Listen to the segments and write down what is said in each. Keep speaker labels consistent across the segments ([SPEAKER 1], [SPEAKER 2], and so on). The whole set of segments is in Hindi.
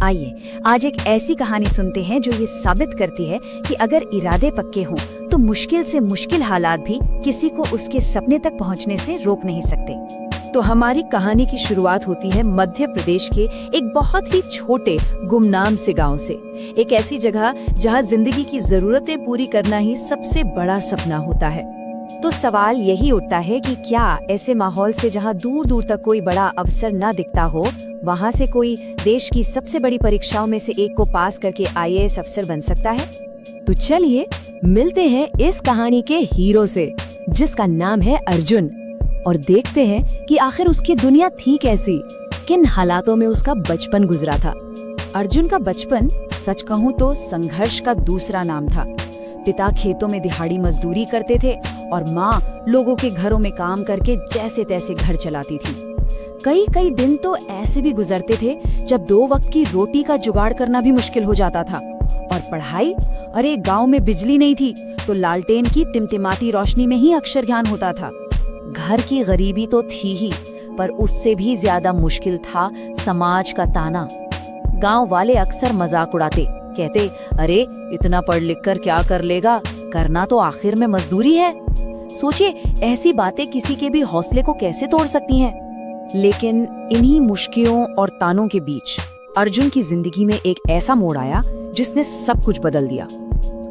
[SPEAKER 1] आइए आज एक ऐसी कहानी सुनते हैं जो ये साबित करती है कि अगर इरादे पक्के हों तो मुश्किल से मुश्किल हालात भी किसी को उसके सपने तक पहुंचने से रोक नहीं सकते।
[SPEAKER 2] तो हमारी कहानी की शुरुआत होती है मध्य प्रदेश के एक बहुत ही छोटे गुमनाम से गांव से। एक ऐसी जगह जहां जिंदगी की जरूरतें पूरी करना ही सबसे बड़ा सपना होता है।
[SPEAKER 1] तो सवाल यही उठता है कि क्या ऐसे माहौल से जहां दूर दूर तक कोई बड़ा अवसर न दिखता हो, वहां से कोई देश की सबसे बड़ी परीक्षाओं में से एक को पास करके आईएएस अफसर बन सकता है?
[SPEAKER 2] तो चलिए मिलते हैं इस कहानी के हीरो से, जिसका नाम है अर्जुन, और देखते हैं कि आखिर उसकी दुनिया थी कैसी, किन हालातों में उसका बचपन गुजरा था। अर्जुन का बचपन सच कहूँ तो संघर्ष का दूसरा नाम था। पिता खेतों में दिहाड़ी मजदूरी करते थे और माँ लोगों के घरों में काम करके जैसे तैसे घर चलाती थी। कई कई दिन तो ऐसे भी गुजरते थे जब 2 वक्त की रोटी का जुगाड़ करना भी मुश्किल हो जाता था। और पढ़ाई, अरे गांव में बिजली नहीं थी तो लालटेन की टिमटिमाती रोशनी में ही अक्षर ज्ञान होता था। घर की गरीबी तो थी ही, पर उससे भी ज्यादा मुश्किल था समाज का ताना। गांव वाले अक्सर मजाक उड़ाते, कहते, अरे इतना पढ़ लिख कर क्या कर लेगा, करना तो आखिर में मजदूरी है। सोचिए, ऐसी बातें किसी के भी हौसले को कैसे तोड़ सकती हैं। लेकिन इन्हीं मुश्किलों और तानों के बीच अर्जुन की जिंदगी में एक ऐसा मोड़ आया जिसने सब कुछ बदल दिया।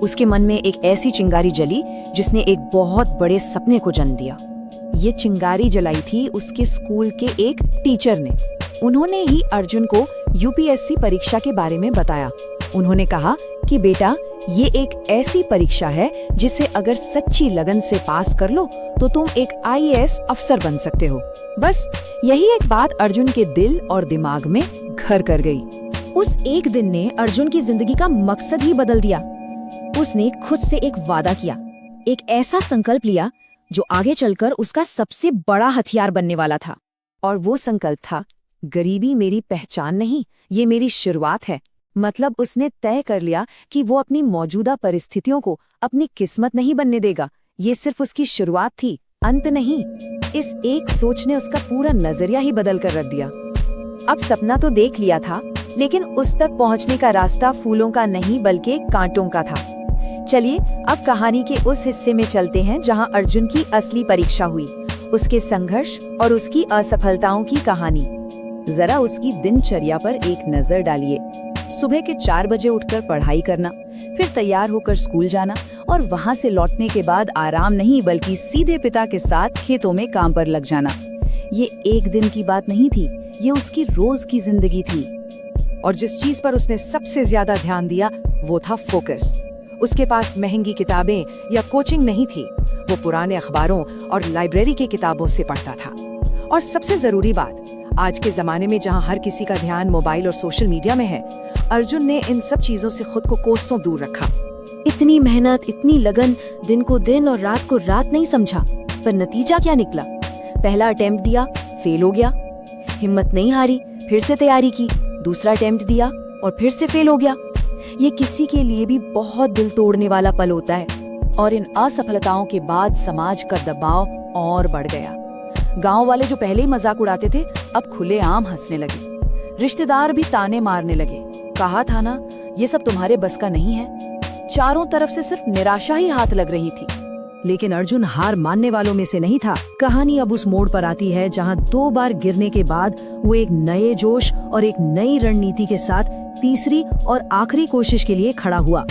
[SPEAKER 2] उसके मन में एक ऐसी चिंगारी जली जिसने एक बहुत बड़े सपने को जन्म दिया। ये चिंगारी जलाई थी उसके स्कूल के एक टीचर ने। उन्होंने ही अर्जुन को यूपीएससी परीक्षा के बारे में बताया। उन्होंने कहा कि बेटा, ये एक ऐसी परीक्षा है जिसे अगर सच्ची लगन से पास कर लो तो तुम एक आईएएस अफसर बन सकते हो। बस यही एक बात अर्जुन के दिल और दिमाग में घर कर गई। उस एक दिन ने अर्जुन की जिंदगी का मकसद ही बदल दिया। उसने खुद से एक वादा किया, एक ऐसा संकल्प लिया जो आगे चलकर उसका सबसे बड़ा हथियार बनने वाला था। और वो संकल्प था, गरीबी मेरी पहचान नहीं, ये मेरी शुरुआत है। मतलब उसने तय कर लिया कि वो अपनी मौजूदा परिस्थितियों को अपनी किस्मत नहीं बनने देगा। ये सिर्फ उसकी शुरुआत थी, अंत नहीं। इस एक सोच ने उसका पूरा नजरिया ही बदल कर रख दिया। अब सपना तो देख लिया था, लेकिन उस तक पहुंचने का रास्ता फूलों का नहीं बल्कि कांटों का था। चलिए अब कहानी के उस हिस्से में चलते हैं जहां अर्जुन की असली परीक्षा हुई, उसके संघर्ष और उसकी असफलताओं की कहानी। जरा उसकी दिनचर्या पर एक नजर डालिए। सुबह के 4 बजे उठकर पढ़ाई करना, फिर तैयार होकर स्कूल जाना और वहां से लौटने के बाद आराम नहीं बल्कि सीधे पिता के साथ खेतों में काम पर लग जाना। ये एक दिन की बात नहीं थी, ये उसकी रोज की जिंदगी थी। और जिस चीज पर उसने सबसे ज्यादा ध्यान दिया वो था फोकस। उसके पास महंगी किताबें या कोचिंग नहीं थी, वो पुराने अखबारों और लाइब्रेरी की किताबों से पढ़ता था। और सबसे जरूरी बात, आज के जमाने में जहां हर किसी का ध्यान मोबाइल और सोशल मीडिया में है, अर्जुन ने इन सब चीजों से खुद को कोसों दूर रखा। इतनी मेहनत, इतनी लगन, दिन को दिन और रात को रात नहीं समझा, पर नतीजा क्या निकला? पहला अटेम्प्ट दिया, फेल हो गया। हिम्मत नहीं हारी, फिर से तैयारी की, दूसरा अटेम्प्ट दिया और फिर से फेल हो गया। ये किसी के लिए भी बहुत दिल तोड़ने वाला पल होता है। और इन असफलताओं के बाद समाज का दबाव और बढ़ गया। गांव वाले जो पहले ही मजाक उड़ाते थे, अब खुलेआम हंसने लगे। रिश्तेदार भी ताने मारने लगे। कहा था ना, ये सब तुम्हारे बस का नहीं है। चारों तरफ से सिर्फ निराशा ही हाथ लग रही थी। लेकिन अर्जुन हार मानने वालों में से नहीं था। कहानी अब उस मोड़ पर आती है जहां 2 बार गिरने के बाद वो एक नए जोश और एक नई रणनीति के साथ तीसरी और आखिरी कोशिश के लिए खड़ा हुआ।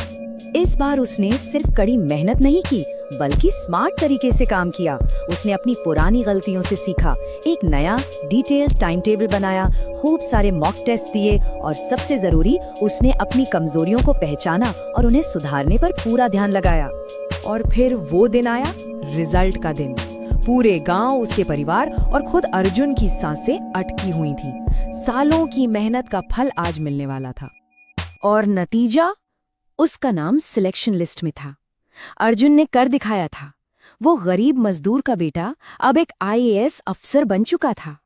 [SPEAKER 2] इस बार उसने सिर्फ कड़ी मेहनत नहीं की, बल्कि स्मार्ट तरीके से काम किया। उसने अपनी पुरानी गलतियों से सीखा, एक नया डिटेल्ड टाइम टेबल बनाया, खूब सारे मॉक टेस्ट दिए और सबसे जरूरी, उसने अपनी कमजोरियों को पहचाना और उन्हें सुधारने पर पूरा ध्यान लगाया। और फिर वो दिन आया, रिजल्ट का दिन। पूरे गांव, उसके परिवार और खुद अर्जुन की सांसें अटकी हुई थी। सालों की मेहनत का फल आज मिलने वाला था। और नतीजा, उसका नाम सिलेक्शन लिस्ट में था। अर्जुन ने कर दिखाया था। वो गरीब मजदूर का बेटा अब एक आईएएस अफसर बन चुका था।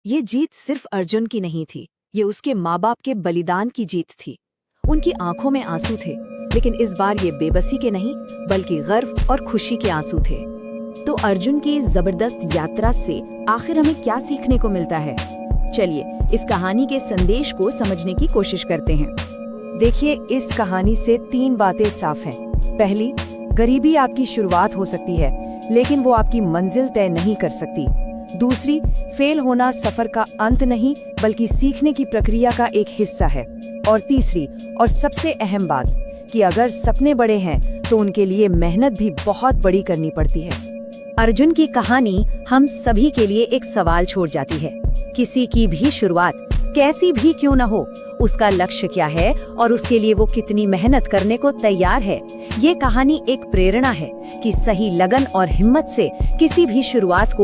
[SPEAKER 2] ये जीत सिर्फ अर्जुन की नहीं थी, ये उसके माँ बाप के बलिदान की जीत थी। उनकी आंखों में आंसू थे, लेकिन इस बार ये बेबसी के नहीं बल्कि गर्व और खुशी के आंसू थे। तो अर्जुन की जबरदस्त यात्रा से आखिर हमें क्या सीखने को मिलता है? चलिए इस कहानी के संदेश को समझने की कोशिश करते हैं।
[SPEAKER 1] देखिए, इस कहानी से 3 बातें साफ हैं। पहली, गरीबी आपकी शुरुआत हो सकती है, लेकिन वो आपकी मंजिल तय नहीं कर सकती। दूसरी, फेल होना सफर का अंत नहीं, बल्कि सीखने की प्रक्रिया का एक हिस्सा है। और तीसरी और सबसे अहम बात कि अगर सपने बड़े हैं तो उनके लिए मेहनत भी बहुत बड़ी करनी पड़ती है।
[SPEAKER 2] अर्जुन की कहानी हम सभी के लिए एक सवाल छोड़ जाती है। किसी की भी शुरुआत कैसी भी क्यों न हो, उसका लक्ष्य क्या है और उसके लिए वो कितनी मेहनत करने को तैयार है। ये कहानी एक प्रेरणा है कि सही लगन और हिम्मत से किसी भी शुरुआत को